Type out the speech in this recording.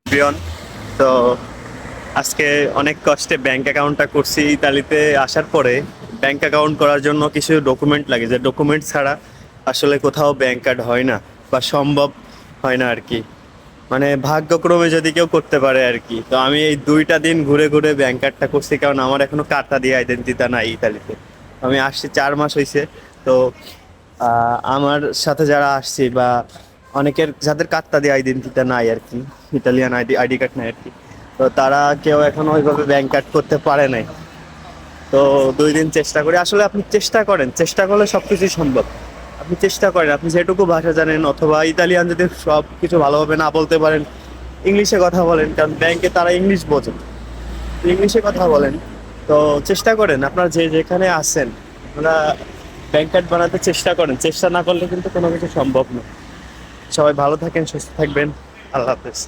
প্রিয়ন। তো আজকে অনেক কষ্টে ব্যাংক অ্যাকাউন্টটা করছি ইতালিতে আসার পরে। ব্যাংক অ্যাকাউন্ট করার জন্য কিছু ডকুমেন্ট লাগে, যে ডকুমেন্ট ছাড়া আসলে কোথাও ব্যাংক কার্ড হয় না বা সম্ভব হয় না আর কি। মানে ভাগ্যক্রমে যদি কেউ করতে পারে আর কি। তো আমি এই 2টা দিন ঘুরে ঘুরে ব্যাংক কার্ডটা করছি, কারণ আমার এখনো কার্ডটা দিয়ে আইডেন্টিটা নাই ইতালিতে। আমি আসছি 4 মাস হয়েছে। তো আমার সাথে যারা আসছে বা অনেকের যাদের কার্ডটা দিয়ে আইডেন্টিটা নাই আর কি, ইতালিয়ান আইডি আইডি কার্ড নাই আর কি, তো তারা কেউ এখনো ওইভাবে ব্যাংক কার্ড করতে পারে নাই। তো 2 দিন চেষ্টা করি। আসলে আপনি চেষ্টা করেন, চেষ্টা করলে সব কিছুই সম্ভব। আপনি চেষ্টা করেন, আপনি যেটুকু ভাষা জানেন, অথবা ইতালিয়ান যদি সব কিছু ভালোভাবে না বলতে পারেন, ইংলিশে কথা বলেন, কারণ ব্যাংকে তারা ইংলিশ বোঝে। ইংলিশে কথা বলেন। তো চেষ্টা করেন, আপনার যে যেখানে আছেন আপনারা ব্যাংক কার্ড বানাতে চেষ্টা করেন। চেষ্টা না করলে কিন্তু কোনো কিছু সম্ভব না। সবাই ভালো থাকেন, সুস্থ থাকবেন। আল্লাহ হাফেজ।